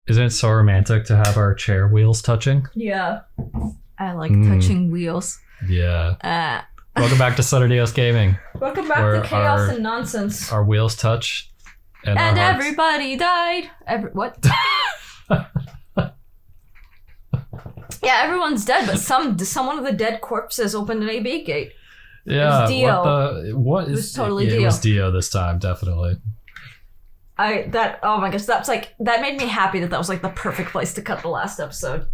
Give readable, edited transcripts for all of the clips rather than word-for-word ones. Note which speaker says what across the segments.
Speaker 1: Isn't it so romantic to have our chair wheels touching?
Speaker 2: Yeah. I like touching wheels.
Speaker 1: Yeah. Welcome back to Sutterdeos Gaming.
Speaker 2: Welcome back to Chaos and Nonsense.
Speaker 1: Our wheels touch. And
Speaker 2: everybody died. What? Yeah, everyone's dead, but some of the dead corpses opened an AB gate.
Speaker 1: Yeah.
Speaker 2: It was Dio.
Speaker 1: It
Speaker 2: was totally Dio.
Speaker 1: It was Dio this time, definitely.
Speaker 2: Oh my gosh, that made me happy that was like the perfect place to cut the last episode.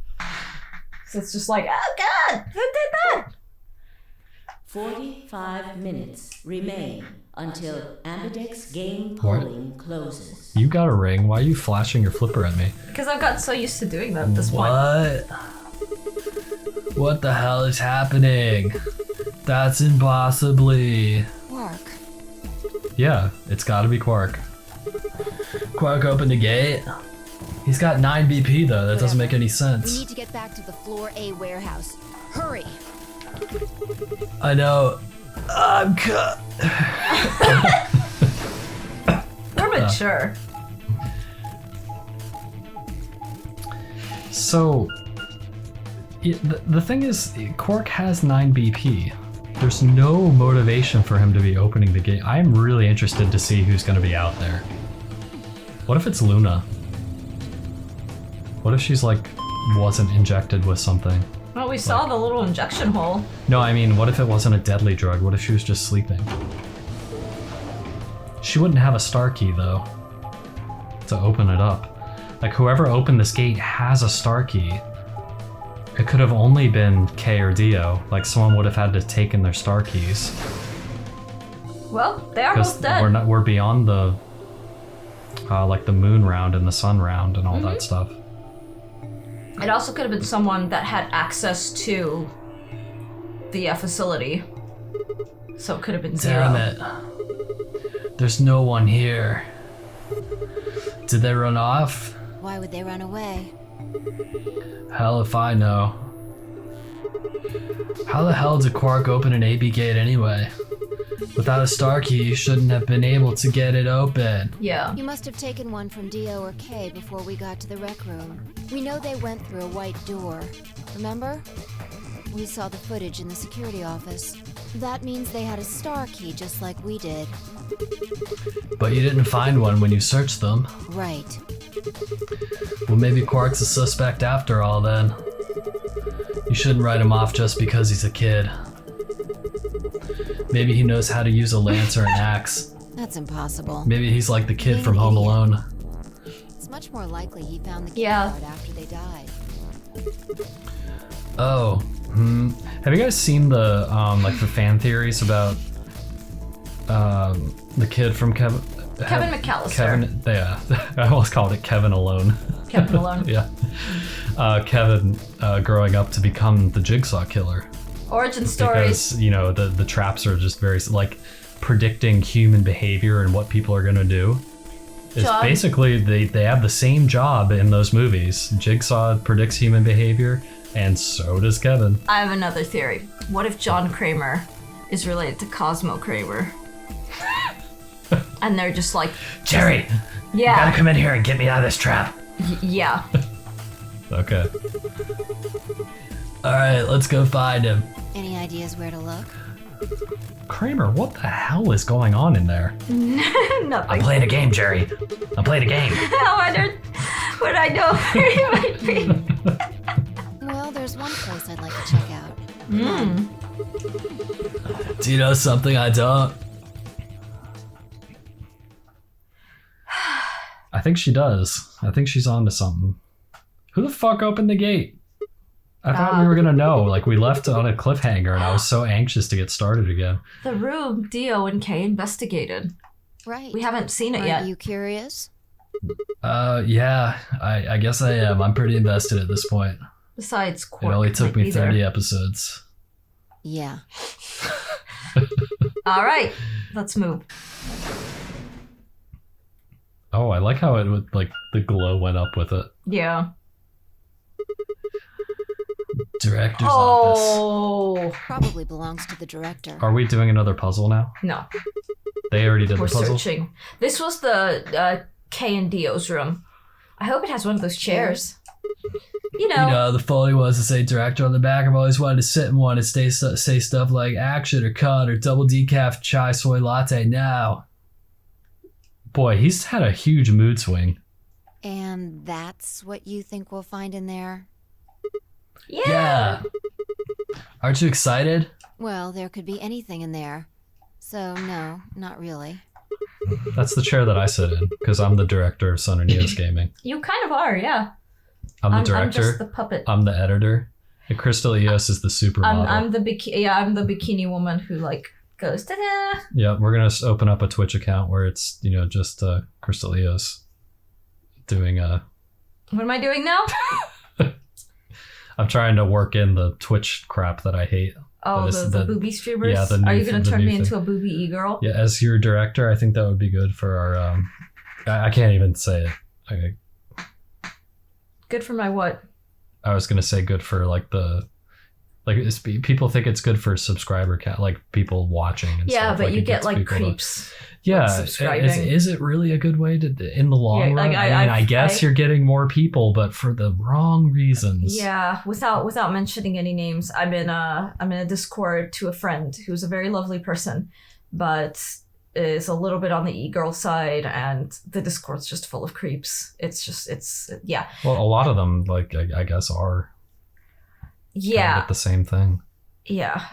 Speaker 2: So it's just like, oh god, who did that?
Speaker 3: 45 minutes remain until Ambidex game polling closes.
Speaker 1: You got a ring. Why are you flashing your flipper at me?
Speaker 2: Because I've gotten so used to doing that at this point.
Speaker 1: What the hell is happening? That's impossibly...
Speaker 4: Quark.
Speaker 1: Yeah, it's gotta be Quark. Quark opened the gate. He's got 9 BP though, that doesn't make any sense.
Speaker 4: We need to get back to the Floor A warehouse. Hurry!
Speaker 1: I know. I'm
Speaker 2: We're mature.
Speaker 1: So, the thing is, Quark has 9 BP. There's no motivation for him to be opening the gate. I'm really interested to see who's going to be out there. What if it's Luna? What if she's like, wasn't injected with something?
Speaker 2: Well, we saw the little injection hole.
Speaker 1: No, I mean, what if it wasn't a deadly drug? What if she was just sleeping? She wouldn't have a star key, though, to open it up. Like, whoever opened this gate has a star key. It could have only been Kay or Dio. Like, someone would have had to taken their star keys.
Speaker 2: Well, they are both dead.
Speaker 1: We're beyond the, like, the moon round and the sun round and all that stuff.
Speaker 2: It also could have been someone that had access to the facility. So it could have been Zero.
Speaker 1: Damn it. There's no one here. Did they run off?
Speaker 4: Why would they run away?
Speaker 1: Hell if I know. How the hell did Quark open an AB gate anyway? Without a star key, you shouldn't have been able to get it open.
Speaker 2: Yeah.
Speaker 4: You must have taken one from Dio or Kay before we got to the rec room. We know they went through a white door. Remember? We saw the footage in the security office. That means they had a star key just like we did.
Speaker 1: But you didn't find one when you searched them.
Speaker 4: Right.
Speaker 1: Well, maybe Quark's a suspect after all then. You shouldn't write him off just because he's a kid. Maybe he knows how to use a lance or an axe.
Speaker 4: That's impossible.
Speaker 1: Maybe he's like the kid from Home Alone.
Speaker 4: It's much more likely he found the key card after they died.
Speaker 1: Oh. Have you guys seen the like the fan theories about the kid from Kevin
Speaker 2: McAllister.
Speaker 1: Yeah, I almost called it Kevin Alone.
Speaker 2: Kevin Alone.
Speaker 1: Yeah. Kevin growing up to become the Jigsaw Killer.
Speaker 2: Origin stories.
Speaker 1: Because, you know, the traps are just very, like, predicting human behavior and what people are going to do. It's basically, they have the same job in those movies. Jigsaw predicts human behavior, and so does Kevin.
Speaker 2: I have another theory. What if John Kramer is related to Cosmo Kramer? And they're just like...
Speaker 1: Jerry!
Speaker 2: Yeah.
Speaker 1: You gotta come in here and get me out of this trap.
Speaker 2: Yeah.
Speaker 1: Okay. Alright, let's go find him.
Speaker 4: Any ideas where to look?
Speaker 1: Kramer, what the hell is going on in there?
Speaker 2: Nothing.
Speaker 1: I'm playing a game, Jerry. I'm playing a game.
Speaker 2: I wondered what I know where he might be.
Speaker 4: Well, there's one place I'd like to check out.
Speaker 1: Do you know something I don't? I think she does. I think she's on to something. Who the fuck opened the gate? I thought we were gonna know. Like, we left on a cliffhanger and I was so anxious to get started again.
Speaker 2: The room Dio and Kay investigated.
Speaker 4: Right.
Speaker 2: We haven't seen it yet.
Speaker 4: Are you curious?
Speaker 1: Yeah, I guess I am. I'm pretty invested at this point.
Speaker 2: Besides, Quark.
Speaker 1: It only took me 30 episodes.
Speaker 4: Yeah.
Speaker 2: All right, let's move.
Speaker 1: Oh, I like how it would, like, the glow went up with it.
Speaker 2: Yeah.
Speaker 1: Director's office.
Speaker 4: Probably belongs to the director.
Speaker 1: Are we doing another puzzle now?
Speaker 2: No.
Speaker 1: They already did
Speaker 2: We're
Speaker 1: the puzzle?
Speaker 2: searching. This was the Kay and Dio's room. I hope it has one of those chairs. You know,
Speaker 1: the Foley was to say director on the back. I've always wanted to sit in one and say stuff like action or cut or double decaf chai soy latte now. Boy, he's had a huge mood swing.
Speaker 4: And that's what you think we'll find in there?
Speaker 1: Yeah. Aren't you excited?
Speaker 4: Well, there could be anything in there. So, no, not really.
Speaker 1: That's the chair that I sit in, because I'm the director of Sun and Neos Gaming.
Speaker 2: You kind of are, yeah.
Speaker 1: I'm the director.
Speaker 2: I'm just the puppet.
Speaker 1: I'm the editor. And Crystal Eos is the supermodel.
Speaker 2: I'm the bikini woman who like goes ta-da.
Speaker 1: Yeah, we're gonna open up a Twitch account where it's just Crystal Eos doing
Speaker 2: What am I doing now?
Speaker 1: I'm trying to work in the Twitch crap that I hate.
Speaker 2: Oh, the booby streamers?
Speaker 1: Yeah,
Speaker 2: Are you going to turn me into a booby e-girl?
Speaker 1: Yeah, as your director, I think that would be good for our... I can't even say it. Okay.
Speaker 2: Good for my what?
Speaker 1: I was going to say good for like the... Like people think it's good for subscriber count, like people watching and stuff.
Speaker 2: Yeah, but
Speaker 1: like,
Speaker 2: you get like creeps. Subscribing.
Speaker 1: Is it really a good way to in the long run? I guess you're getting more people, but for the wrong reasons.
Speaker 2: Yeah, without mentioning any names, I'm in a Discord to a friend who's a very lovely person, but is a little bit on the e-girl side, and the Discord's just full of creeps. It's yeah.
Speaker 1: Well, a lot of them, like I guess, are.
Speaker 2: Yeah.
Speaker 1: Kind of the same thing.
Speaker 2: Yeah.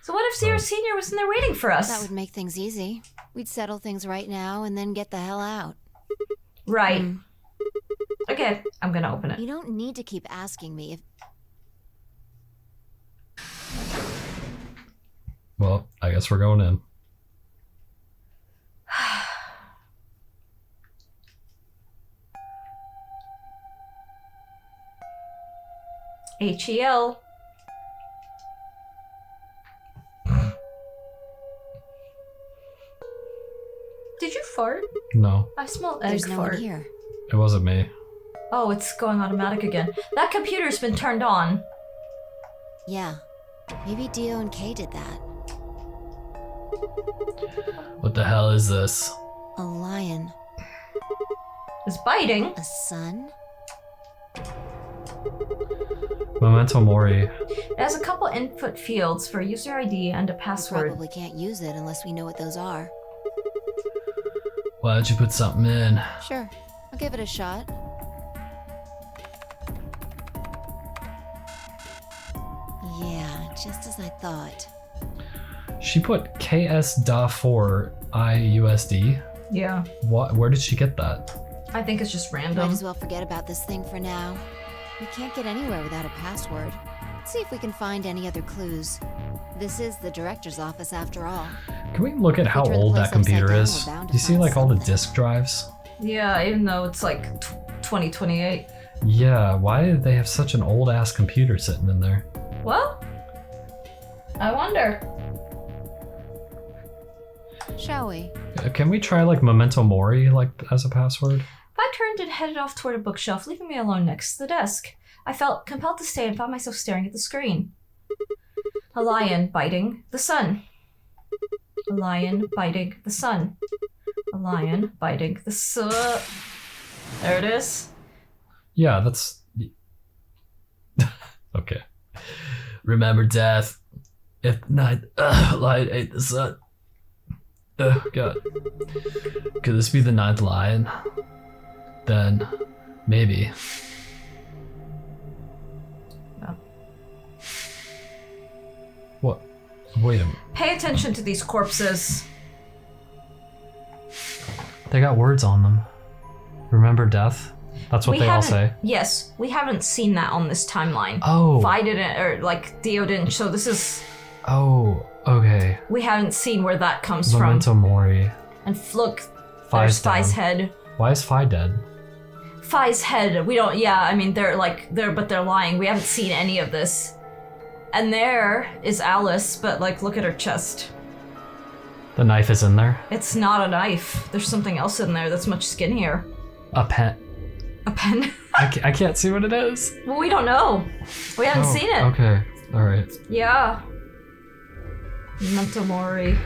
Speaker 2: So what if Zero Senior was in there waiting for us?
Speaker 4: That would make things easy. We'd settle things right now and then get the hell out.
Speaker 2: Right. Okay, I'm gonna open it.
Speaker 4: You don't need to keep asking me if...
Speaker 1: Well, I guess we're going in.
Speaker 2: HEL. Did you fart?
Speaker 1: No.
Speaker 2: I smell egg
Speaker 4: There's no
Speaker 2: fart.
Speaker 4: one here.
Speaker 1: It wasn't me.
Speaker 2: Oh, it's going automatic again. That computer's been turned on.
Speaker 4: Yeah. Maybe Dio and Kay did that.
Speaker 1: What the hell is this?
Speaker 4: A lion.
Speaker 2: It's biting.
Speaker 4: A sun?
Speaker 1: Memento Mori.
Speaker 2: It has a couple input fields for user ID and a
Speaker 4: We
Speaker 2: password.
Speaker 4: probably can't use it unless we know what those are.
Speaker 1: Why don't you put something in?
Speaker 4: Sure. I'll give it a shot. Yeah, just as I thought.
Speaker 1: She put KS.4 IUSD.
Speaker 2: Yeah.
Speaker 1: What? Where did she get that?
Speaker 2: I think it's just
Speaker 4: Might
Speaker 2: random.
Speaker 4: as well forget about this thing for now. We can't get anywhere without a password. Let's see if we can find any other clues. This is the director's office after all.
Speaker 1: Can we look at how
Speaker 4: turn the
Speaker 1: old
Speaker 4: place
Speaker 1: that computer
Speaker 4: upside down,
Speaker 1: is?
Speaker 4: we're bound to
Speaker 1: You see
Speaker 4: find
Speaker 1: like all the
Speaker 4: something.
Speaker 1: disk drives?
Speaker 2: Yeah, even though it's like 2028.
Speaker 1: Yeah, why did they have such an old ass computer sitting in there?
Speaker 2: Well, I wonder.
Speaker 4: Shall we?
Speaker 1: Can we try like Memento Mori like as a password?
Speaker 2: I turned and headed off toward a bookshelf, leaving me alone next to the desk. I felt compelled to stay and found myself staring at the screen. A lion biting the sun. A lion biting the sun. A lion biting the sun. There it is.
Speaker 1: Yeah, that's... Okay. Remember death. If night lion ate the sun. Oh, God. Could this be the ninth lion? Then, maybe.
Speaker 2: No.
Speaker 1: What? Wait a minute.
Speaker 2: Pay attention to these corpses.
Speaker 1: They got words on them. Remember death? That's what they all say.
Speaker 2: Yes, we haven't seen that on this timeline.
Speaker 1: Oh.
Speaker 2: Vi didn't, or like Dio didn't, so this is...
Speaker 1: Oh, okay.
Speaker 2: We haven't seen where that comes
Speaker 1: Memento
Speaker 2: from.
Speaker 1: Mori.
Speaker 2: And look,
Speaker 1: Fi's
Speaker 2: there's Fi's
Speaker 1: down.
Speaker 2: head.
Speaker 1: Why is Fi dead?
Speaker 2: Fi's head. We don't. Yeah, I mean they're lying. We haven't seen any of this. And there is Alice, but like look at her chest.
Speaker 1: The knife is in there.
Speaker 2: It's not a knife. There's something else in there that's much skinnier.
Speaker 1: A pen.
Speaker 2: A pen.
Speaker 1: I can't see what it is.
Speaker 2: Well, we don't know. We haven't seen it.
Speaker 1: Okay. All right.
Speaker 2: Yeah. Memento Mori.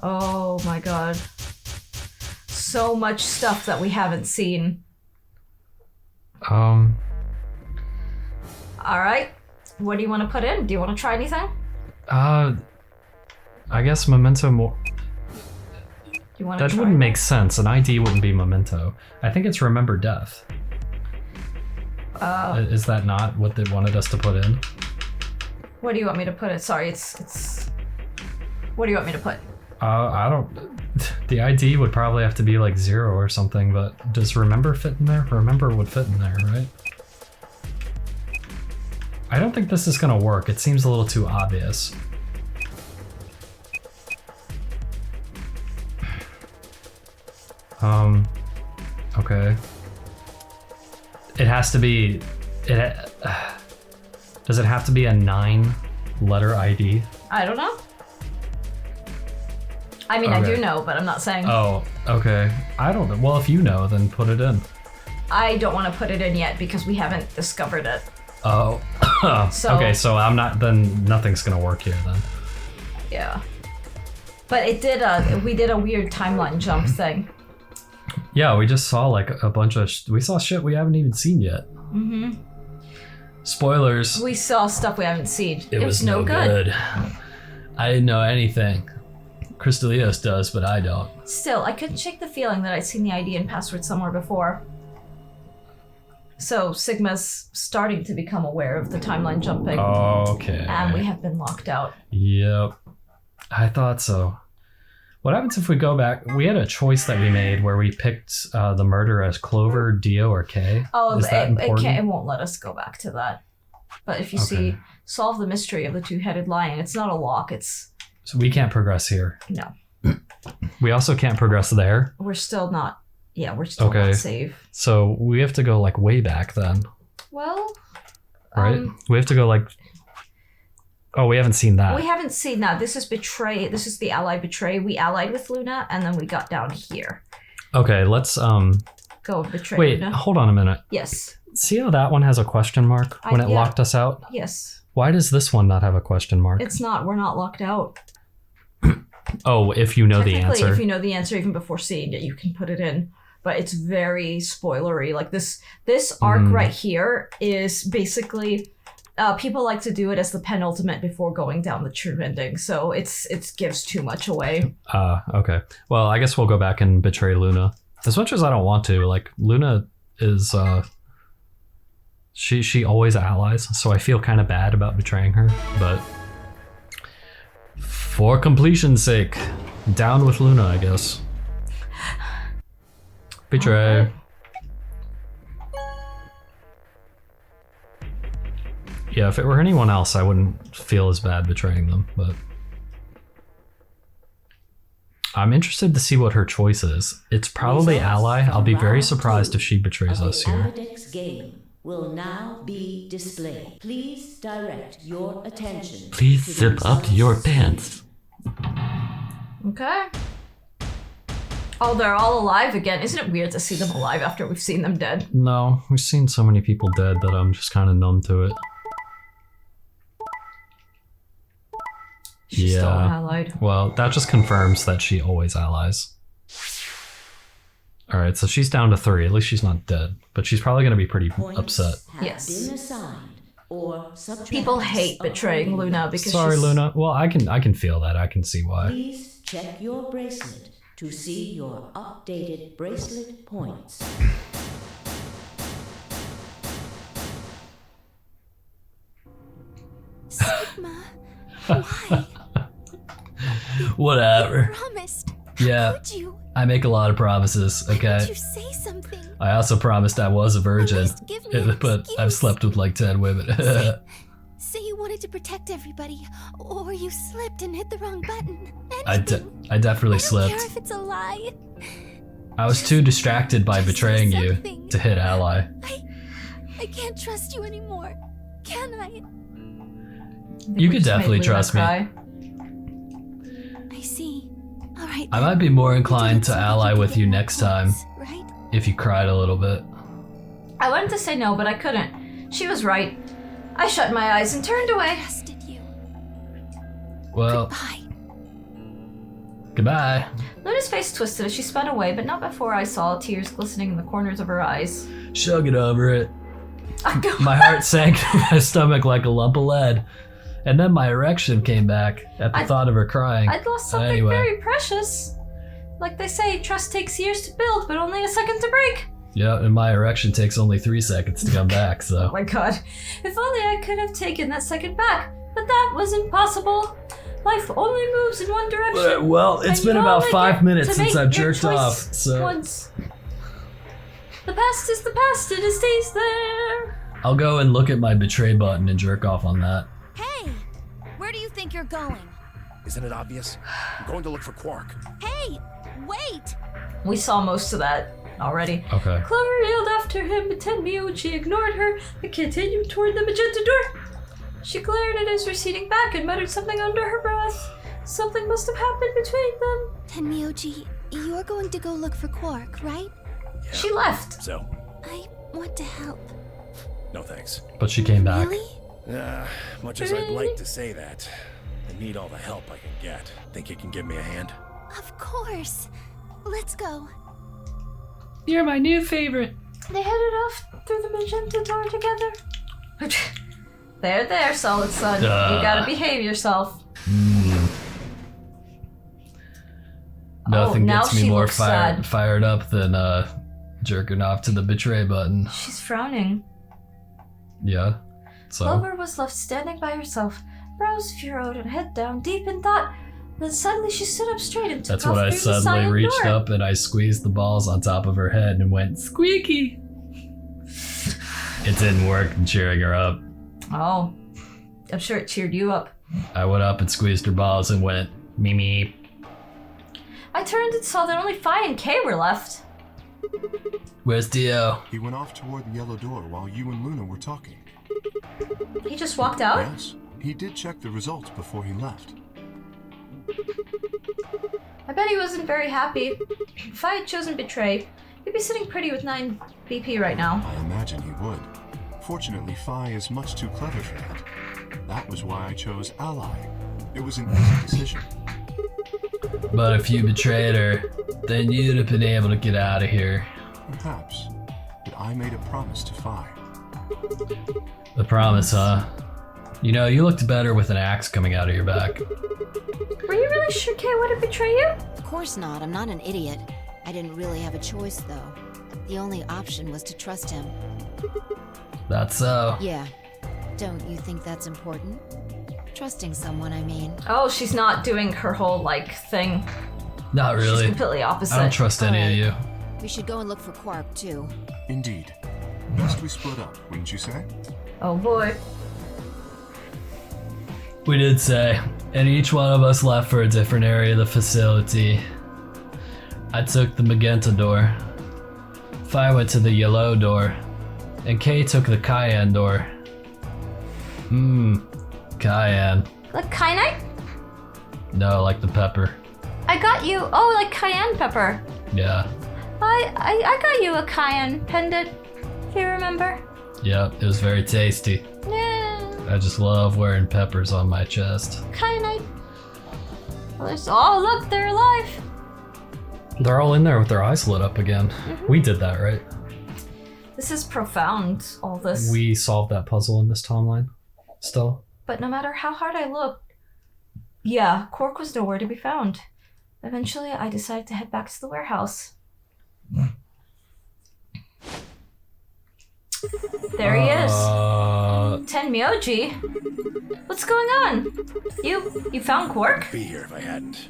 Speaker 2: Oh my god. So much stuff that we haven't seen. Alright. What do you want to put in? Do you want to try anything?
Speaker 1: I guess Memento
Speaker 2: You want to
Speaker 1: that
Speaker 2: try
Speaker 1: wouldn't
Speaker 2: it?
Speaker 1: make sense. An ID wouldn't be Memento. I think it's Remember Death. Is that not what they wanted us to put in?
Speaker 2: What do you want me to put it? Sorry, it's... What do you want me to put?
Speaker 1: I don't... The ID would probably have to be like 0 or something, but does Remember fit in there? Remember would fit in there, right? I don't think this is gonna work. It seems a little too obvious. Okay. It has to be... Does it have to be a 9-letter ID?
Speaker 2: I don't know. I mean, I
Speaker 1: Okay.
Speaker 2: do know, but I'm not saying.
Speaker 1: Oh, okay. I don't know. Well, if you know, then put it in.
Speaker 2: I don't want to put it in yet because we haven't discovered it.
Speaker 1: Oh.
Speaker 2: So-
Speaker 1: okay, so I'm not... Then nothing's gonna work here then.
Speaker 2: Yeah. But it did we did a weird timeline jump thing.
Speaker 1: Yeah, we just saw like a bunch of... we saw shit we haven't even seen yet.
Speaker 2: Mm-hmm.
Speaker 1: Spoilers.
Speaker 2: We saw stuff we haven't seen.
Speaker 1: It was no good. I didn't know anything. Crystalios does, but I don't.
Speaker 2: Still, I couldn't shake the feeling that I'd seen the ID and password somewhere before. So Sigma's starting to become aware of the timeline jumping.
Speaker 1: Okay.
Speaker 2: And we have been locked out.
Speaker 1: Yep. I thought so. What happens if we go back? We had a choice that we made where we picked the murder as Clover, Dio, or Kay.
Speaker 2: Oh,
Speaker 1: Is that important?
Speaker 2: it won't let us go back to that. But if you see, solve the mystery of the two-headed lion. It's not a lock, it's...
Speaker 1: So we can't progress here.
Speaker 2: No.
Speaker 1: We also can't progress there.
Speaker 2: We're still not... Yeah, we're still
Speaker 1: Okay.
Speaker 2: not safe.
Speaker 1: So we have to go like way back then,
Speaker 2: Well...
Speaker 1: right? We have to go like... Oh, we haven't seen that.
Speaker 2: We haven't seen that. This is Betray. This is the Ally Betray. We allied with Luna, and then we got down here.
Speaker 1: Okay, let's...
Speaker 2: Go Betray
Speaker 1: Wait,
Speaker 2: Luna.
Speaker 1: hold on a minute.
Speaker 2: Yes.
Speaker 1: See how that one has a question mark when it
Speaker 2: yeah.
Speaker 1: locked us out?
Speaker 2: Yes.
Speaker 1: Why does this one not have a question mark?
Speaker 2: It's not. We're not locked out.
Speaker 1: Oh, if you know the
Speaker 2: Technically,
Speaker 1: answer.
Speaker 2: if you know the answer even before seeing it, you can put it in. But it's very spoilery. Like this arc right here is basically people like to do it as the penultimate before going down the true ending. So it gives too much away.
Speaker 1: Okay. Well, I guess we'll go back and betray Luna. As much as I don't want to, like Luna is she always allies, so I feel kind of bad about betraying her, but for completion's sake, down with Luna, I guess. Betray.
Speaker 2: Alright.
Speaker 1: Yeah, if it were anyone else, I wouldn't feel as bad betraying them, but I'm interested to see what her choice is. It's probably
Speaker 3: Results
Speaker 1: ally. I'll be
Speaker 3: from
Speaker 1: very
Speaker 3: round
Speaker 1: surprised
Speaker 3: 2
Speaker 1: if she betrays
Speaker 3: of
Speaker 1: us
Speaker 3: the
Speaker 1: here.
Speaker 3: Ambidex game will now be displayed. Please direct your attention.
Speaker 5: Please
Speaker 3: to the
Speaker 5: zip up
Speaker 3: results.
Speaker 5: your pants.
Speaker 2: Okay. Oh, they're all alive again. Isn't it weird to see them alive after we've seen them dead?
Speaker 1: No, we've seen so many people dead that I'm just kind of numb to it.
Speaker 2: She's still
Speaker 1: Yeah.
Speaker 2: allied.
Speaker 1: Well, that just confirms that she always allies. Alright, so she's down to 3. At least she's not dead. But she's probably going to be pretty
Speaker 3: Points
Speaker 1: upset.
Speaker 3: have
Speaker 2: Yes.
Speaker 3: been assigned or subtracted
Speaker 2: People hate betraying
Speaker 3: accordingly.
Speaker 2: Luna because
Speaker 1: Sorry,
Speaker 2: she's...
Speaker 1: Luna. Well, I can feel that. I can see why.
Speaker 3: Please check your bracelet to see your updated bracelet points.
Speaker 4: Sigma, why?
Speaker 1: Whatever.
Speaker 4: Promised.
Speaker 1: Yeah,
Speaker 4: Would you?
Speaker 1: I make a lot of promises,
Speaker 4: Why
Speaker 1: okay?
Speaker 4: don't you say something?
Speaker 1: I also promised I was a virgin,
Speaker 4: least give me an
Speaker 1: but I've
Speaker 4: excuse.
Speaker 1: slept with like 10 women.
Speaker 4: Say you wanted to protect everybody, or you slipped and hit the wrong button.
Speaker 1: I
Speaker 4: Anything.
Speaker 1: definitely
Speaker 4: I don't care
Speaker 1: slipped.
Speaker 4: if it's a lie.
Speaker 1: I was too distracted by
Speaker 4: Just say
Speaker 1: betraying you
Speaker 4: something.
Speaker 1: to hit ally.
Speaker 4: I can't trust you anymore. Can I?
Speaker 2: I think
Speaker 1: You
Speaker 2: we
Speaker 1: could
Speaker 2: just made
Speaker 1: definitely
Speaker 2: Luna
Speaker 1: trust me.
Speaker 2: cry.
Speaker 4: I see. All right.
Speaker 1: I
Speaker 4: then.
Speaker 1: might be more
Speaker 4: We do
Speaker 1: inclined
Speaker 4: it
Speaker 1: to
Speaker 4: so that
Speaker 1: ally
Speaker 4: can
Speaker 1: with
Speaker 4: get
Speaker 1: you
Speaker 4: more
Speaker 1: next time
Speaker 4: points, right?
Speaker 1: if you cried a little bit.
Speaker 2: I wanted to say no, but I couldn't. She was right. I shut my eyes and turned away.
Speaker 4: Trusted you.
Speaker 1: Well,
Speaker 4: Bye.
Speaker 1: Goodbye.
Speaker 2: Luna's face twisted as she spun away, but not before I saw tears glistening in the corners of her eyes.
Speaker 1: She'll get over it. My heart sank to my stomach like a lump of lead. And then my erection came back at the thought of her crying.
Speaker 2: I'd lost something very precious. Like they say, trust takes years to build, but only a second to break.
Speaker 1: Yeah, and my erection takes only 3 seconds to come back, so.
Speaker 2: Oh my god. If only I could have taken that second back. But that was impossible. Life only moves in one direction.
Speaker 1: Well, it's been about 5 minutes since I've jerked off, so.
Speaker 2: Once. The past is the past, and it stays there.
Speaker 1: I'll go and look at my betray button and jerk off on that.
Speaker 4: Hey! Where do you think you're going?
Speaker 5: Isn't it obvious? I'm going to look for Quark.
Speaker 4: Hey! Wait!
Speaker 2: We saw most of that already.
Speaker 1: Okay.
Speaker 2: Clover yelled after him, but Tenmyouchi ignored her and continued toward the magenta door. She glared at his receding back and muttered something under her breath. Something must have happened between them.
Speaker 4: Tenmyouchi, you're going to go look for Quark, right?
Speaker 5: Yeah.
Speaker 2: She left.
Speaker 5: So?
Speaker 4: I want to help.
Speaker 5: No thanks.
Speaker 1: But she came back.
Speaker 4: Really?
Speaker 5: Much as I'd like to say that, I need all the help I can get. Think you can give me a hand?
Speaker 4: Of course. Let's go.
Speaker 1: You're my new favorite.
Speaker 2: They headed off through the magenta door together. There, Solid Sun. You gotta behave yourself.
Speaker 1: Nothing
Speaker 2: now
Speaker 1: gets me
Speaker 2: she
Speaker 1: more
Speaker 2: looks sad.
Speaker 1: fired up than jerking off to the betray button.
Speaker 2: She's frowning.
Speaker 1: Yeah. So.
Speaker 2: Clover was left standing by herself, brows furrowed and head down, deep in thought. Then suddenly she stood up straight and took
Speaker 1: That's
Speaker 2: off
Speaker 1: when I
Speaker 2: through the
Speaker 1: suddenly
Speaker 2: silent
Speaker 1: reached
Speaker 2: door.
Speaker 1: up and I squeezed the balls on top of her head and went squeaky. It didn't work in cheering her up.
Speaker 2: Oh, I'm sure it cheered you up.
Speaker 1: I went up and squeezed her balls and went me.
Speaker 2: I turned and saw that only Phi and Kay were left.
Speaker 1: Where's Dio?
Speaker 6: He went off toward the yellow door while you and Luna were talking.
Speaker 2: He just walked out?
Speaker 6: Yes, he did check the results before he left.
Speaker 2: I bet he wasn't very happy. If I had chosen Betray, he'd be sitting pretty with 9 BP right now.
Speaker 6: I imagine he would. Fortunately, Phi is much too clever for that. That was why I chose Ally. It was an easy decision.
Speaker 1: But if you betrayed her, then you'd have been able to get out of here.
Speaker 6: Perhaps. But I made a promise to Phi.
Speaker 1: The promise, huh? You know, you looked better with an axe coming out of your back.
Speaker 2: Were you really sure Kay wouldn't betray you?
Speaker 4: Of course not. I'm not an idiot. I didn't really have a choice, though. The only option was to trust him.
Speaker 1: That's so.
Speaker 4: Yeah. Don't you think that's important? Trusting someone, I mean.
Speaker 2: Oh, she's not doing her whole, thing.
Speaker 1: Not
Speaker 2: She's
Speaker 1: really.
Speaker 2: completely opposite.
Speaker 1: I don't trust any of you.
Speaker 4: We should go and look for Quark, too.
Speaker 6: Indeed. Best we split up, wouldn't you say?
Speaker 2: Oh boy.
Speaker 1: We did say, and each one of us left for a different area of the facility. I took the magenta door. Phi went to the yellow door. And Kay took the cayenne door. Cayenne.
Speaker 2: Like kyanite?
Speaker 1: No, like the pepper.
Speaker 2: I got you. Oh, like cayenne pepper.
Speaker 1: Yeah.
Speaker 2: I got you a cayenne pendant, if you remember.
Speaker 1: Yeah, it was very tasty.
Speaker 2: Yeah.
Speaker 1: I just love wearing peppers on my chest.
Speaker 2: Kyanite. Oh, look, they're alive.
Speaker 1: They're all in there with their eyes lit up again. We did that, right?
Speaker 2: This is profound, all this.
Speaker 1: We solved that puzzle in this timeline. Still.
Speaker 2: But no matter how hard I looked, yeah, Quark was nowhere to be found. Eventually, I decided to head back to the warehouse. There he is. Tenmyouchi. What's going on? You found Quark?
Speaker 5: Be here if I hadn't.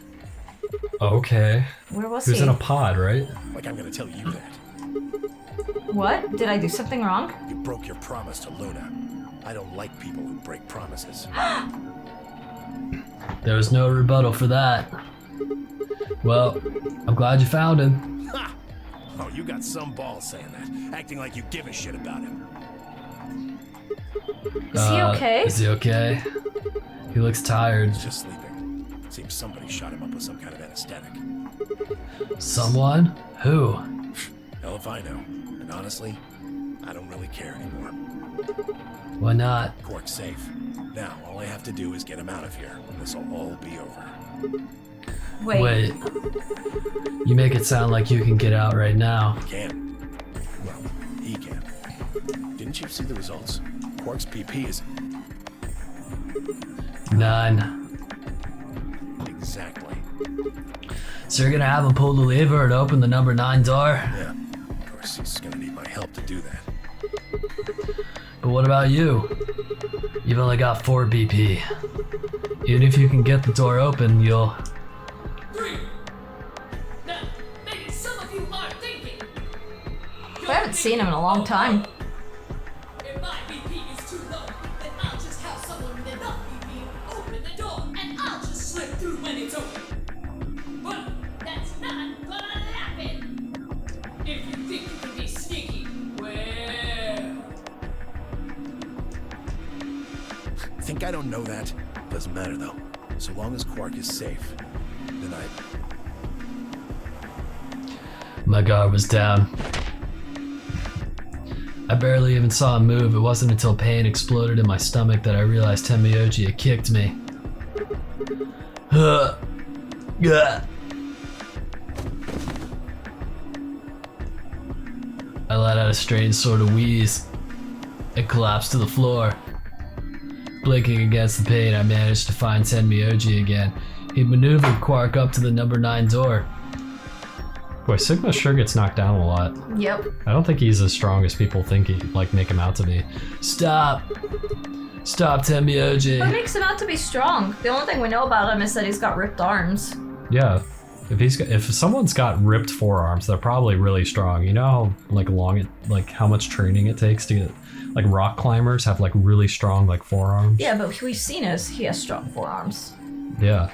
Speaker 1: Okay.
Speaker 2: Where was
Speaker 1: He was
Speaker 2: he?
Speaker 1: in a pod, right?
Speaker 5: Like I'm gonna tell you that.
Speaker 2: What? Did I do something wrong?
Speaker 5: You broke your promise to Luna. I don't like people who break promises.
Speaker 1: There was no rebuttal for that. Well, I'm glad you found him.
Speaker 5: Ha! Oh, you got some balls saying that, acting like you give a shit about him.
Speaker 2: Is he okay?
Speaker 1: Is he okay? He looks tired.
Speaker 5: He's just sleeping. Seems somebody shot him up with some kind of anesthetic.
Speaker 1: Someone? Who?
Speaker 5: Hell if I know. And honestly, I don't really care anymore.
Speaker 1: Why not?
Speaker 5: Quark's safe. Now, all I have to do is get him out of here, and this'll all be over.
Speaker 2: Wait.
Speaker 1: You make it sound like you can get out right now.
Speaker 5: Can. Well, he can. Didn't you see the results? Quark's PP is
Speaker 1: 9.
Speaker 5: exactly.
Speaker 1: So you're gonna have him pull the lever and open the number 9 door?
Speaker 5: Yeah. Of course, he's gonna need my help to do that.
Speaker 1: But what about you? You've only got 4 BP. Even if you can get the door open, you'll...
Speaker 7: 3. Now, maybe some of you are thinking.
Speaker 2: I haven't seen him in a long time.
Speaker 7: If my BP is too low, then I'll just have someone with enough BP open the door, and I'll just slip through when it's open. But that's not gonna happen. If you think you can be sneaky, well.
Speaker 5: Think I don't know that? Doesn't matter though. So long as Quark is safe, then
Speaker 1: My guard was down. I barely even saw him move. It wasn't until pain exploded in my stomach that I realized Tenmyoji had kicked me. I let out a strange sort of wheeze and collapsed to the floor. Blinking against the pain, I managed to find Tenmyoji again. He maneuvered Quark up to the number 9 door. Boy, Sigma sure gets knocked down a lot.
Speaker 2: Yep.
Speaker 1: I don't think he's as strong as people think he make him out to be. Stop! Stop, Tenmyoji!
Speaker 2: What makes him out to be strong? The only thing we know about him is that he's got ripped arms.
Speaker 1: Yeah. If someone's got ripped forearms, they're probably really strong. You know how how much training it takes to get rock climbers have really strong forearms?
Speaker 2: Yeah, but we've seen he has strong forearms.
Speaker 1: Yeah.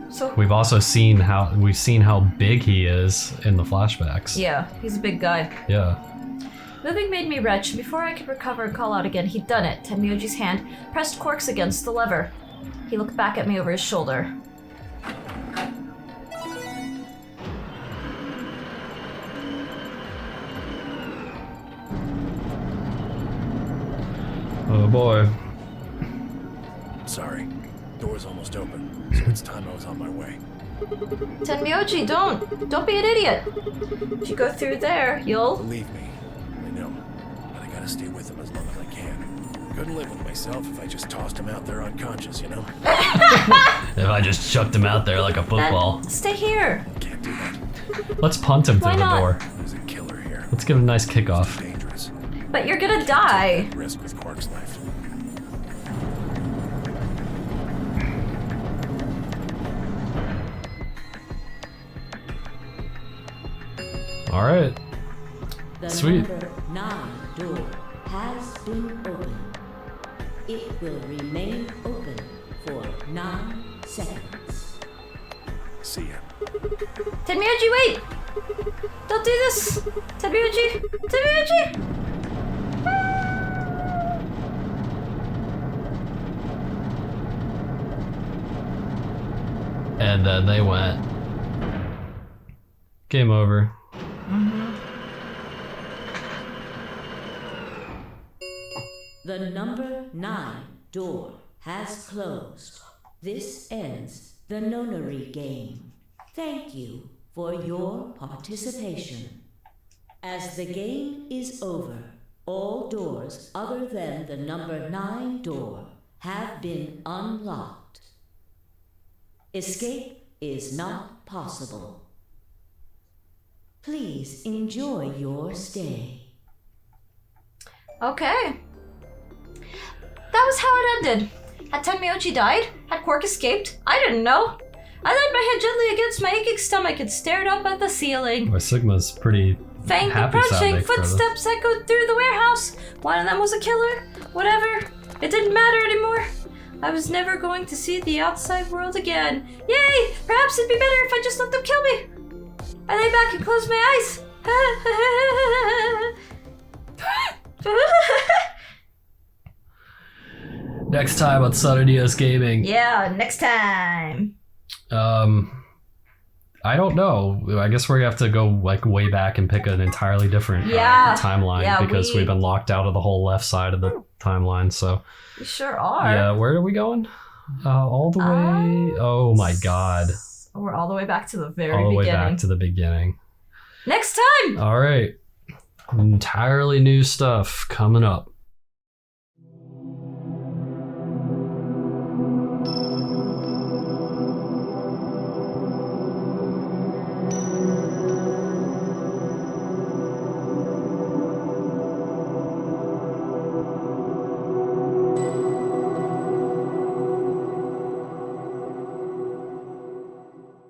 Speaker 2: So
Speaker 1: We've also seen how big he is in the flashbacks.
Speaker 2: yeah, he's a big guy.
Speaker 1: Yeah.
Speaker 2: Moving made me retch. Before I could recover and call out again, he'd done it. Tenmyoji's hand pressed Quark's against the lever. He looked back at me over his shoulder.
Speaker 1: Oh boy.
Speaker 5: Sorry. Door's almost open, so it's time I was on my way.
Speaker 2: Tenmyoji, don't be an idiot. If you go through there, you'll...
Speaker 5: Believe me, I know. But I gotta stay with him as long as I can. Couldn't live with myself if I just tossed him out there unconscious, you know?
Speaker 1: If I just chucked him out there like a football.
Speaker 2: Then stay here.
Speaker 5: Can't do that.
Speaker 1: Let's punt him
Speaker 2: Why
Speaker 1: through the
Speaker 2: not?
Speaker 1: door.
Speaker 5: There's a killer here.
Speaker 1: Let's give him a nice kickoff.
Speaker 5: Dangerous.
Speaker 2: But you're gonna die.
Speaker 5: Risk with Quark's life.
Speaker 1: All right.
Speaker 3: The
Speaker 1: Sweet.
Speaker 3: number 9 door has been opened. It will remain open for 9 seconds.
Speaker 5: See ya.
Speaker 2: Tenmyoji, wait! Don't do this! Tenmyoji! Tenmyoji!
Speaker 1: And then they went. Game over.
Speaker 3: The number 9 door has closed. This ends the nonary game. Thank you for your participation. As the game is over, all doors other than the number 9 door have been unlocked. Escape is not possible. Please enjoy your stay.
Speaker 2: Okay. That was how it ended. Had Tenmyoji died? Had Quark escaped? I didn't know. I laid my head gently against my aching stomach and stared up at the ceiling.
Speaker 1: Well, Sigma's pretty
Speaker 2: Fang and
Speaker 1: happy
Speaker 2: crunching
Speaker 1: sounding for this.
Speaker 2: footsteps echoed through the warehouse. One of them was a killer. Whatever. It didn't matter anymore. I was never going to see the outside world again. Yay! Perhaps it'd be better if I just let them kill me. I lay back and closed my eyes.
Speaker 1: Next time on Sonadios Gaming.
Speaker 2: Yeah, next time.
Speaker 1: I don't know. I guess we're gonna have to go way back and pick an entirely different timeline because we've been locked out of the whole left side of the timeline. So
Speaker 2: We sure are.
Speaker 1: yeah, where are we going? All the way. Oh my god.
Speaker 2: We're all the way back to the very
Speaker 1: all the way
Speaker 2: beginning.
Speaker 1: back to the beginning.
Speaker 2: Next time!
Speaker 1: All right. Entirely new stuff coming up.